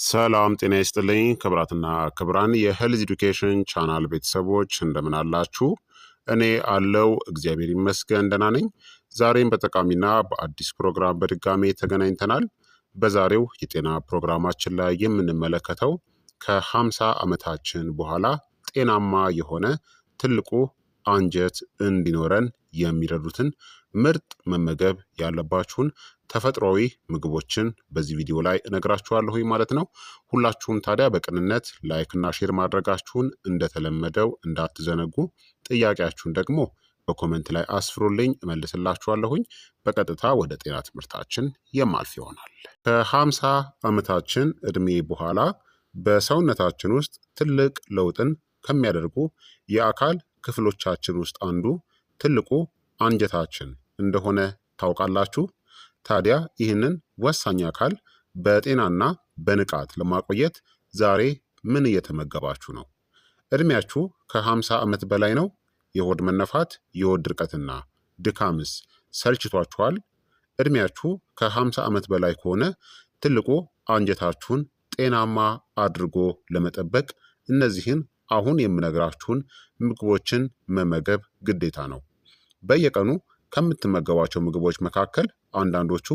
ሰላም ጤና ይስጥልኝ ክብራትና ክብራን የሄልዝ ኤዱኬሽን ቻናል ቤተሰቦች እንደምን አላችሁ? እኔ አለው እግዚአብሔር ይመስገን ደህና ነኝ። ዛሬም በጠቃሚና በአዲስ ፕሮግራም በድጋሜ ተገናኝተናል። በዛሬው የጤና ፕሮግራማችን ላይ የምንመለከተው ከ50 ዓመታችን በኋላ ጤናማ የሆነ ትልቁ አንጀት እንዲኖረን የሚረዱትን ምርጥ መመገብ ያለባችሁን ተፈጥሯዊ ምግቦችን በዚህ ቪዲዮ ላይ እነግራችኋለሁኝ ማለት ነው። ሁላችሁም ታዲያ በቅንነት ላይክ እና ሼር ማድረጋችሁን እንደተለመደው እንዳትዘነጉ። ጥያቄያችሁን ደግሞ በኮመንት ላይ አስፍሩልኝ፣ እመልስላችኋለሁኝ። በቀጥታ ወደ ጤና ትምህርታችን የማልፍ ይሆናል። ከ50 ዓመታችን ዕድሜ በኋላ በሰውነታችን ውስጥ ትልቅ ለውጥን ከሚያደርጉ የአካል ክፍሎቻችን ውስጥ አንዱ ትልቁ አንጀታችን እንደሆነ ታውቃላችሁ። ታዲያ ይህንን ወሳኝ አካል በጤናና በንቃት ለማቆየት ዛሬ ምን እየተመገባችሁ ነው? ዕድሜያችሁ ከ50 ዓመት በላይ ነው? የሆድ መነፋት፣ የሆድ ድርቀትና ድካምስ ሰልችቷችኋል? ዕድሜያችሁ ከ50 ዓመት በላይ ከሆነ ትልቁ አንጀታችሁን ጤናማ አድርጎ ለመጠበቅ እነዚህን አሁን የምነግራችሁን ምግቦችን መመገብ ግዴታ ነው። በየቀኑ ከምትመገቧቸው ምግቦች መካከል አንዳንዶቹ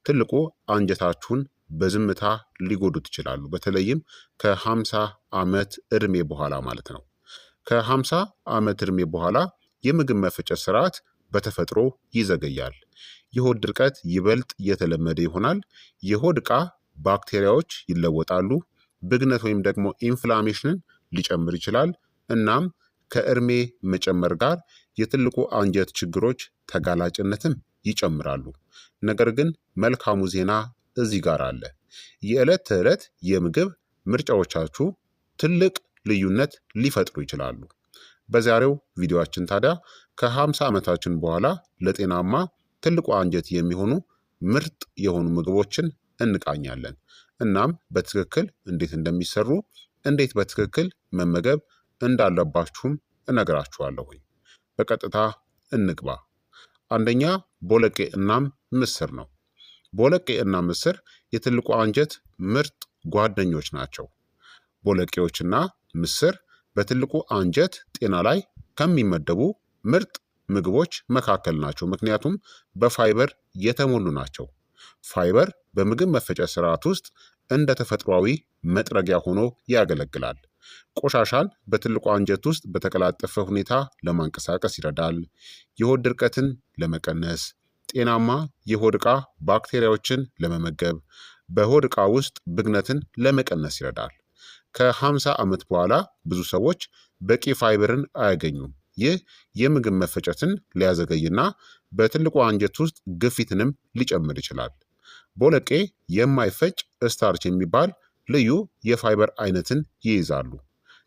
ትልቁ አንጀታችሁን በዝምታ ሊጎዱት ይችላሉ። በተለይም ከ50 ዓመት ዕድሜ በኋላ ማለት ነው። ከ50 ዓመት ዕድሜ በኋላ የምግብ መፈጨት ስርዓት በተፈጥሮ ይዘገያል። የሆድ ድርቀት ይበልጥ የተለመደ ይሆናል። የሆድ ዕቃ ባክቴሪያዎች ይለወጣሉ። ብግነት ወይም ደግሞ ኢንፍላሜሽንን ሊጨምር ይችላል። እናም ከዕድሜ መጨመር ጋር የትልቁ አንጀት ችግሮች ተጋላጭነትም ይጨምራሉ። ነገር ግን መልካሙ ዜና እዚህ ጋር አለ። የዕለት ተዕለት የምግብ ምርጫዎቻችሁ ትልቅ ልዩነት ሊፈጥሩ ይችላሉ። በዛሬው ቪዲዮአችን ታዲያ ከ50 ዓመታችን በኋላ ለጤናማ ትልቁ አንጀት የሚሆኑ ምርጥ የሆኑ ምግቦችን እንቃኛለን። እናም በትክክል እንዴት እንደሚሰሩ፣ እንዴት በትክክል መመገብ እንዳለባችሁም እነግራችኋለሁኝ። በቀጥታ እንግባ። አንደኛ ቦለቄ እናም ምስር ነው። ቦለቄ እና ምስር የትልቁ አንጀት ምርጥ ጓደኞች ናቸው። ቦለቄዎችና ምስር በትልቁ አንጀት ጤና ላይ ከሚመደቡ ምርጥ ምግቦች መካከል ናቸው። ምክንያቱም በፋይበር የተሞሉ ናቸው። ፋይበር በምግብ መፈጨት ስርዓት ውስጥ እንደ ተፈጥሯዊ መጥረጊያ ሆኖ ያገለግላል። ቆሻሻን በትልቁ አንጀት ውስጥ በተቀላጠፈ ሁኔታ ለማንቀሳቀስ ይረዳል። የሆድ ድርቀትን ለመቀነስ፣ ጤናማ የሆድ ዕቃ ባክቴሪያዎችን ለመመገብ፣ በሆድ ዕቃ ውስጥ ብግነትን ለመቀነስ ይረዳል። ከ50 ዓመት በኋላ ብዙ ሰዎች በቂ ፋይበርን አያገኙም። ይህ የምግብ መፈጨትን ሊያዘገይና በትልቁ አንጀት ውስጥ ግፊትንም ሊጨምር ይችላል። ቦለቄ የማይፈጭ ስታርች የሚባል ልዩ የፋይበር አይነትን ይይዛሉ።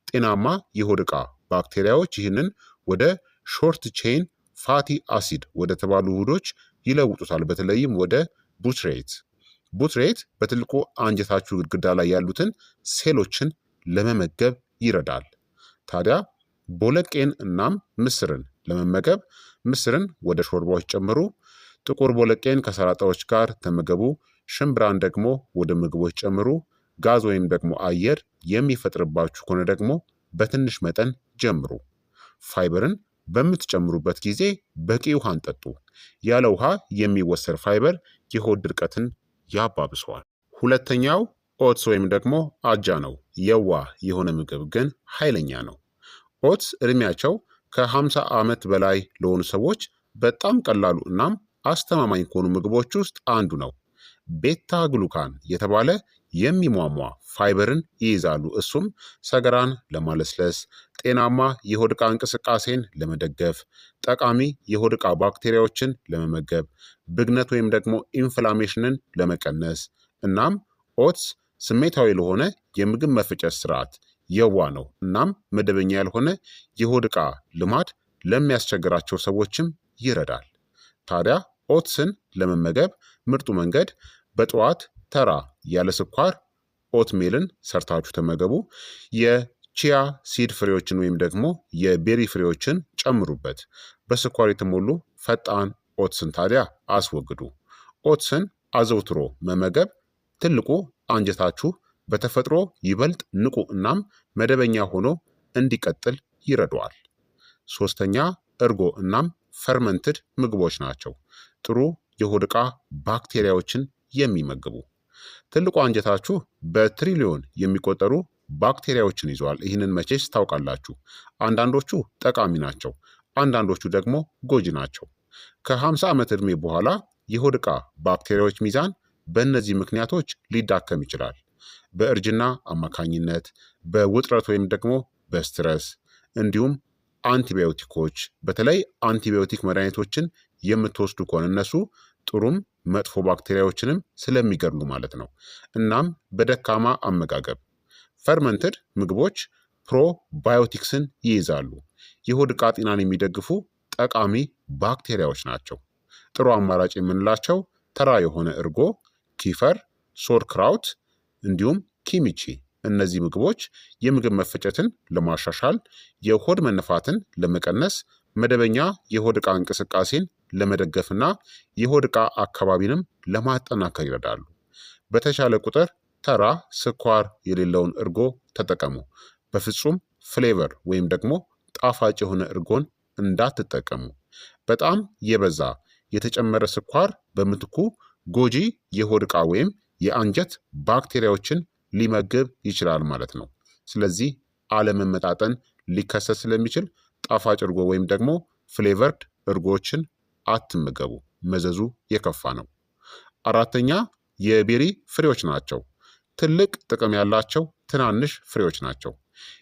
ጤናማ የሆድ ዕቃ ባክቴሪያዎች ይህንን ወደ ሾርት ቼን ፋቲ አሲድ ወደ ተባሉ ውህዶች ይለውጡታል። በተለይም ወደ ቡትሬት። ቡትሬት በትልቁ አንጀታችሁ ግድግዳ ላይ ያሉትን ሴሎችን ለመመገብ ይረዳል። ታዲያ ቦለቄን እናም ምስርን ለመመገብ ምስርን ወደ ሾርባዎች ጨምሩ። ጥቁር ቦለቄን ከሰላጣዎች ጋር ተመገቡ። ሽምብራን ደግሞ ወደ ምግቦች ጨምሩ። ጋዝ ወይም ደግሞ አየር የሚፈጥርባችሁ ከሆነ ደግሞ በትንሽ መጠን ጀምሩ። ፋይበርን በምትጨምሩበት ጊዜ በቂ ውሃን ጠጡ። ያለ ውሃ የሚወሰድ ፋይበር የሆድ ድርቀትን ያባብሰዋል። ሁለተኛው ኦትስ ወይም ደግሞ አጃ ነው። የዋህ የሆነ ምግብ ግን ኃይለኛ ነው። ኦትስ ዕድሜያቸው ከ50 ዓመት በላይ ለሆኑ ሰዎች በጣም ቀላሉ እናም አስተማማኝ ከሆኑ ምግቦች ውስጥ አንዱ ነው። ቤታ ግሉካን የተባለ የሚሟሟ ፋይበርን ይይዛሉ። እሱም ሰገራን ለማለስለስ፣ ጤናማ የሆድ ዕቃ እንቅስቃሴን ለመደገፍ፣ ጠቃሚ የሆድ ዕቃ ባክቴሪያዎችን ለመመገብ፣ ብግነት ወይም ደግሞ ኢንፍላሜሽንን ለመቀነስ። እናም ኦትስ ስሜታዊ ለሆነ የምግብ መፈጨት ስርዓት የዋ ነው። እናም መደበኛ ያልሆነ የሆድ ዕቃ ልማድ ለሚያስቸግራቸው ሰዎችም ይረዳል። ታዲያ ኦትስን ለመመገብ ምርጡ መንገድ በጠዋት ተራ ያለ ስኳር ኦትሜልን ሰርታችሁ ተመገቡ። የቺያ ሲድ ፍሬዎችን ወይም ደግሞ የቤሪ ፍሬዎችን ጨምሩበት። በስኳር የተሞሉ ፈጣን ኦትስን ታዲያ አስወግዱ። ኦትስን አዘውትሮ መመገብ ትልቁ አንጀታችሁ በተፈጥሮ ይበልጥ ንቁ እናም መደበኛ ሆኖ እንዲቀጥል ይረዳዋል። ሶስተኛ እርጎ እናም ፈርመንትድ ምግቦች ናቸው። ጥሩ የሆድ ዕቃ ባክቴሪያዎችን የሚመግቡ። ትልቁ አንጀታችሁ በትሪሊዮን የሚቆጠሩ ባክቴሪያዎችን ይዘዋል። ይህንን መቼስ ታውቃላችሁ። አንዳንዶቹ ጠቃሚ ናቸው፣ አንዳንዶቹ ደግሞ ጎጂ ናቸው። ከ50 ዓመት ዕድሜ በኋላ የሆድ ዕቃ ባክቴሪያዎች ሚዛን በእነዚህ ምክንያቶች ሊዳከም ይችላል። በእርጅና አማካኝነት፣ በውጥረት ወይም ደግሞ በስትረስ እንዲሁም አንቲባዮቲኮች፣ በተለይ አንቲባዮቲክ መድኃኒቶችን የምትወስዱ ከሆነ እነሱ ጥሩም መጥፎ ባክቴሪያዎችንም ስለሚገድሉ ማለት ነው። እናም በደካማ አመጋገብ ፈርመንትድ ምግቦች ፕሮባዮቲክስን ይይዛሉ። የሆድ ዕቃ ጤናን የሚደግፉ ጠቃሚ ባክቴሪያዎች ናቸው። ጥሩ አማራጭ የምንላቸው ተራ የሆነ እርጎ፣ ኪፈር፣ ሶርክራውት እንዲሁም ኪሚቺ። እነዚህ ምግቦች የምግብ መፈጨትን ለማሻሻል፣ የሆድ መነፋትን ለመቀነስ፣ መደበኛ የሆድ ዕቃ እንቅስቃሴን ለመደገፍና የሆድ ዕቃ አካባቢንም ለማጠናከር ይረዳሉ። በተቻለ ቁጥር ተራ ስኳር የሌለውን እርጎ ተጠቀሙ። በፍጹም ፍሌቨር ወይም ደግሞ ጣፋጭ የሆነ እርጎን እንዳትጠቀሙ። በጣም የበዛ የተጨመረ ስኳር በምትኩ ጎጂ የሆድ ዕቃ ወይም የአንጀት ባክቴሪያዎችን ሊመግብ ይችላል ማለት ነው። ስለዚህ አለመመጣጠን ሊከሰት ስለሚችል ጣፋጭ እርጎ ወይም ደግሞ ፍሌቨርድ እርጎችን አትመገቡ። መዘዙ የከፋ ነው። አራተኛ የቤሪ ፍሬዎች ናቸው። ትልቅ ጥቅም ያላቸው ትናንሽ ፍሬዎች ናቸው።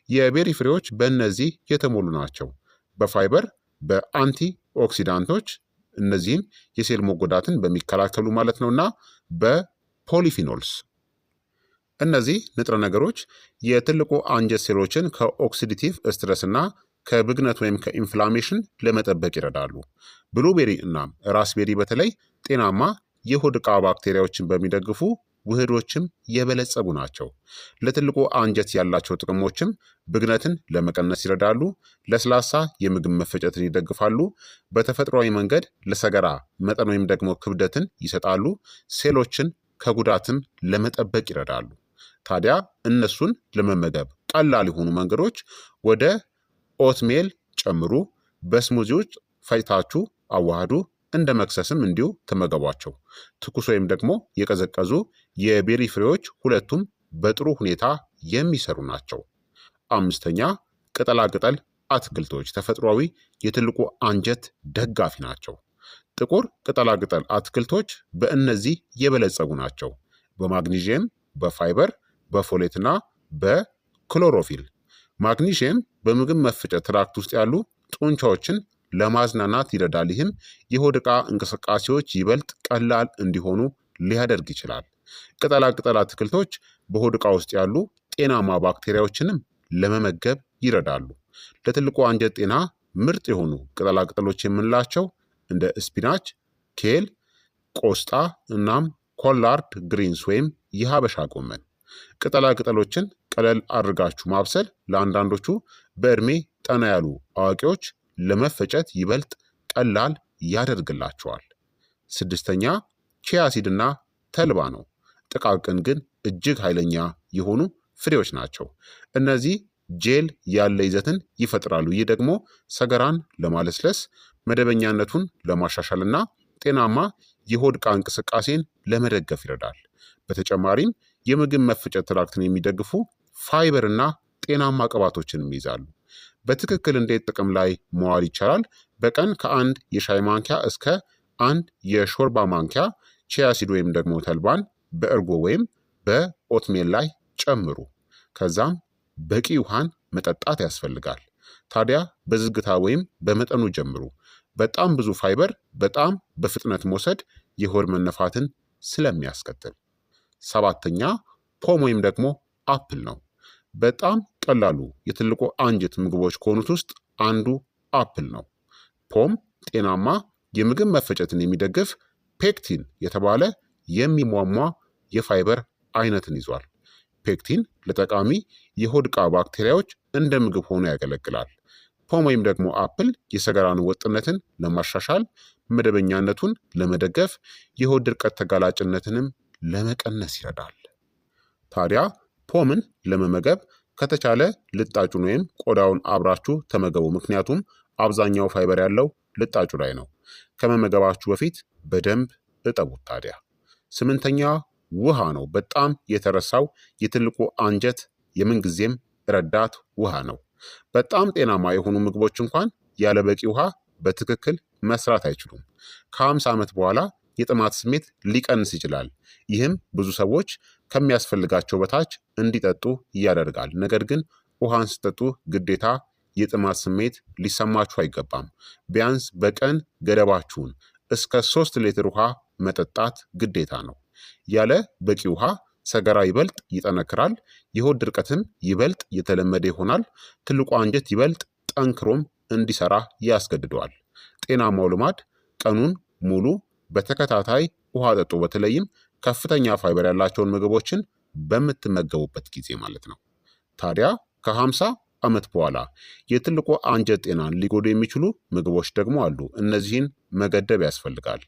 የቤሪ ፍሬዎች በእነዚህ የተሞሉ ናቸው። በፋይበር፣ በአንቲ ኦክሲዳንቶች እነዚህም የሴል መጎዳትን በሚከላከሉ ማለት ነው እና በፖሊፊኖልስ። እነዚህ ንጥረ ነገሮች የትልቁ አንጀት ሴሎችን ከኦክሲዲቲቭ ስትረስ እና ከብግነት ወይም ከኢንፍላሜሽን ለመጠበቅ ይረዳሉ። ብሉቤሪ እናም ራስቤሪ በተለይ ጤናማ የሆድ ዕቃ ባክቴሪያዎችን በሚደግፉ ውህዶችም የበለጸጉ ናቸው። ለትልቁ አንጀት ያላቸው ጥቅሞችም ብግነትን ለመቀነስ ይረዳሉ፣ ለስላሳ የምግብ መፈጨትን ይደግፋሉ፣ በተፈጥሯዊ መንገድ ለሰገራ መጠን ወይም ደግሞ ክብደትን ይሰጣሉ፣ ሴሎችን ከጉዳትም ለመጠበቅ ይረዳሉ። ታዲያ እነሱን ለመመገብ ቀላል የሆኑ መንገዶች ወደ ኦትሜል ጨምሩ፣ በስሙዚዎች ፈጭታችሁ አዋህዱ፣ እንደ መክሰስም እንዲሁ ተመገቧቸው። ትኩስ ወይም ደግሞ የቀዘቀዙ የቤሪ ፍሬዎች ሁለቱም በጥሩ ሁኔታ የሚሰሩ ናቸው። አምስተኛ ቅጠላቅጠል አትክልቶች ተፈጥሯዊ የትልቁ አንጀት ደጋፊ ናቸው። ጥቁር ቅጠላቅጠል አትክልቶች በእነዚህ የበለጸጉ ናቸው። በማግኒዥየም፣ በፋይበር፣ በፎሌትና በክሎሮፊል። ማግኒዥየም በምግብ መፈጨት ትራክት ውስጥ ያሉ ጡንቻዎችን ለማዝናናት ይረዳል። ይህም የሆድ ዕቃ እንቅስቃሴዎች ይበልጥ ቀላል እንዲሆኑ ሊያደርግ ይችላል። ቅጠላቅጠል አትክልቶች በሆድ ዕቃ ውስጥ ያሉ ጤናማ ባክቴሪያዎችንም ለመመገብ ይረዳሉ። ለትልቁ አንጀት ጤና ምርጥ የሆኑ ቅጠላቅጠሎች የምንላቸው እንደ ስፒናች፣ ኬል፣ ቆስጣ እናም ኮላርድ ግሪንስ ወይም የሀበሻ ጎመን። ቅጠላቅጠሎችን ቀለል አድርጋችሁ ማብሰል ለአንዳንዶቹ በዕድሜ ጠና ያሉ አዋቂዎች ለመፈጨት ይበልጥ ቀላል ያደርግላቸዋል። ስድስተኛ ቺያሲድ እና ተልባ ነው። ጥቃቅን ግን እጅግ ኃይለኛ የሆኑ ፍሬዎች ናቸው። እነዚህ ጄል ያለ ይዘትን ይፈጥራሉ። ይህ ደግሞ ሰገራን ለማለስለስ፣ መደበኛነቱን ለማሻሻል እና ጤናማ የሆድ ዕቃ እንቅስቃሴን ለመደገፍ ይረዳል። በተጨማሪም የምግብ መፈጨት ትራክትን የሚደግፉ ፋይበር እና ጤናማ ቅባቶችንም ይይዛሉ። በትክክል እንዴት ጥቅም ላይ መዋል ይቻላል? በቀን ከአንድ የሻይ ማንኪያ እስከ አንድ የሾርባ ማንኪያ ቺያሲድ ወይም ደግሞ ተልባን በእርጎ ወይም በኦትሜል ላይ ጨምሩ። ከዛም በቂ ውሃን መጠጣት ያስፈልጋል። ታዲያ በዝግታ ወይም በመጠኑ ጀምሩ። በጣም ብዙ ፋይበር በጣም በፍጥነት መውሰድ የሆድ መነፋትን ስለሚያስከትል። ሰባተኛ ፖም ወይም ደግሞ አፕል ነው። በጣም ቀላሉ የትልቁ አንጀት ምግቦች ከሆኑት ውስጥ አንዱ አፕል ነው። ፖም ጤናማ የምግብ መፈጨትን የሚደግፍ ፔክቲን የተባለ የሚሟሟ የፋይበር አይነትን ይዟል። ፔክቲን ለጠቃሚ የሆድ ዕቃ ባክቴሪያዎች እንደ ምግብ ሆኖ ያገለግላል። ፖም ወይም ደግሞ አፕል የሰገራን ወጥነትን ለማሻሻል፣ መደበኛነቱን ለመደገፍ፣ የሆድ ድርቀት ተጋላጭነትንም ለመቀነስ ይረዳል። ታዲያ ፖምን ለመመገብ ከተቻለ ልጣጩን ወይም ቆዳውን አብራችሁ ተመገቡ። ምክንያቱም አብዛኛው ፋይበር ያለው ልጣጩ ላይ ነው። ከመመገባችሁ በፊት በደንብ እጠቡት። ታዲያ ስምንተኛ ውሃ ነው። በጣም የተረሳው የትልቁ አንጀት የምንጊዜም ረዳት ውሃ ነው። በጣም ጤናማ የሆኑ ምግቦች እንኳን ያለ በቂ ውሃ በትክክል መስራት አይችሉም። ከ50 ዓመት በኋላ የጥማት ስሜት ሊቀንስ ይችላል። ይህም ብዙ ሰዎች ከሚያስፈልጋቸው በታች እንዲጠጡ ያደርጋል። ነገር ግን ውሃን ስጠጡ ግዴታ የጥማት ስሜት ሊሰማችሁ አይገባም። ቢያንስ በቀን ገደባችሁን እስከ 3 ሊትር ውሃ መጠጣት ግዴታ ነው። ያለ በቂ ውሃ ሰገራ ይበልጥ ይጠነክራል። የሆድ ድርቀትም ይበልጥ የተለመደ ይሆናል። ትልቁ አንጀት ይበልጥ ጠንክሮም እንዲሰራ ያስገድደዋል። ጤናማው ልማድ ቀኑን ሙሉ በተከታታይ ውሃ ጠጡ። በተለይም ከፍተኛ ፋይበር ያላቸውን ምግቦችን በምትመገቡበት ጊዜ ማለት ነው። ታዲያ ከ50 ዓመት በኋላ የትልቁ አንጀት ጤናን ሊጎዱ የሚችሉ ምግቦች ደግሞ አሉ። እነዚህን መገደብ ያስፈልጋል።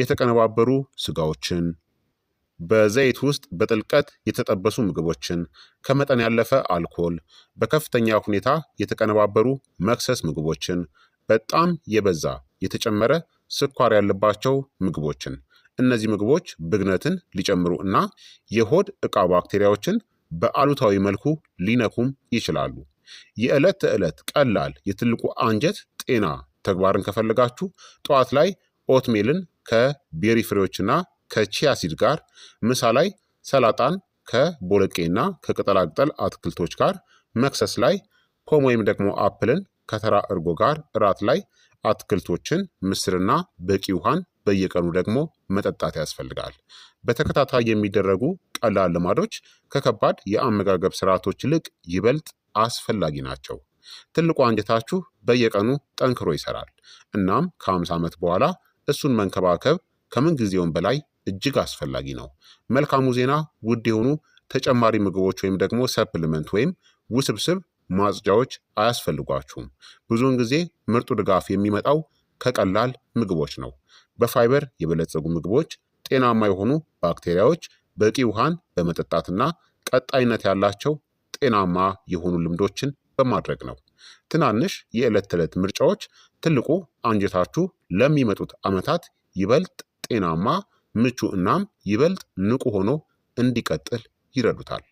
የተቀነባበሩ ስጋዎችን፣ በዘይት ውስጥ በጥልቀት የተጠበሱ ምግቦችን፣ ከመጠን ያለፈ አልኮል፣ በከፍተኛ ሁኔታ የተቀነባበሩ መክሰስ ምግቦችን፣ በጣም የበዛ የተጨመረ ስኳር ያለባቸው ምግቦችን። እነዚህ ምግቦች ብግነትን ሊጨምሩ እና የሆድ ዕቃ ባክቴሪያዎችን በአሉታዊ መልኩ ሊነኩም ይችላሉ። የዕለት ተዕለት ቀላል የትልቁ አንጀት ጤና ተግባርን ከፈለጋችሁ ጠዋት ላይ ኦትሜልን ከቤሪ ፍሬዎችና ከቺያሲድ ጋር፣ ምሳ ላይ ሰላጣን ከቦለቄና ከቅጠላቅጠል አትክልቶች ጋር፣ መክሰስ ላይ ፖም ወይም ደግሞ አፕልን ከተራ እርጎ ጋር፣ እራት ላይ አትክልቶችን፣ ምስርና በቂ ውሃን በየቀኑ ደግሞ መጠጣት ያስፈልጋል። በተከታታይ የሚደረጉ ቀላል ልማዶች ከከባድ የአመጋገብ ስርዓቶች ይልቅ ይበልጥ አስፈላጊ ናቸው። ትልቁ አንጀታችሁ በየቀኑ ጠንክሮ ይሰራል። እናም ከ50 ዓመት በኋላ እሱን መንከባከብ ከምን ጊዜውም በላይ እጅግ አስፈላጊ ነው። መልካሙ ዜና ውድ የሆኑ ተጨማሪ ምግቦች ወይም ደግሞ ሰፕሊመንት ወይም ውስብስብ ማጽጃዎች አያስፈልጓችሁም። ብዙውን ጊዜ ምርጡ ድጋፍ የሚመጣው ከቀላል ምግቦች ነው። በፋይበር የበለጸጉ ምግቦች፣ ጤናማ የሆኑ ባክቴሪያዎች፣ በቂ ውሃን በመጠጣትና ቀጣይነት ያላቸው ጤናማ የሆኑ ልምዶችን በማድረግ ነው። ትናንሽ የዕለት ተዕለት ምርጫዎች ትልቁ አንጀታችሁ ለሚመጡት ዓመታት ይበልጥ ጤናማ፣ ምቹ እናም ይበልጥ ንቁ ሆኖ እንዲቀጥል ይረዱታል።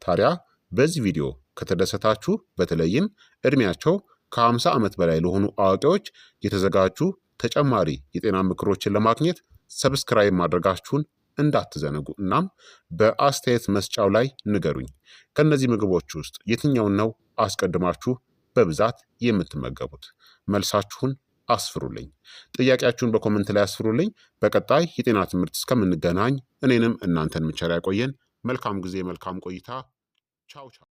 ታዲያ በዚህ ቪዲዮ ከተደሰታችሁ በተለይም ዕድሜያቸው ከ50 ዓመት በላይ ለሆኑ አዋቂዎች የተዘጋጁ ተጨማሪ የጤና ምክሮችን ለማግኘት ሰብስክራይብ ማድረጋችሁን እንዳትዘነጉ። እናም በአስተያየት መስጫው ላይ ንገሩኝ። ከእነዚህ ምግቦች ውስጥ የትኛውን ነው አስቀድማችሁ በብዛት የምትመገቡት? መልሳችሁን አስፍሩልኝ። ጥያቄያችሁን በኮመንት ላይ አስፍሩልኝ። በቀጣይ የጤና ትምህርት እስከምንገናኝ እኔንም እናንተን ምቸር ያቆየን። መልካም ጊዜ፣ መልካም ቆይታ። ቻው ቻው።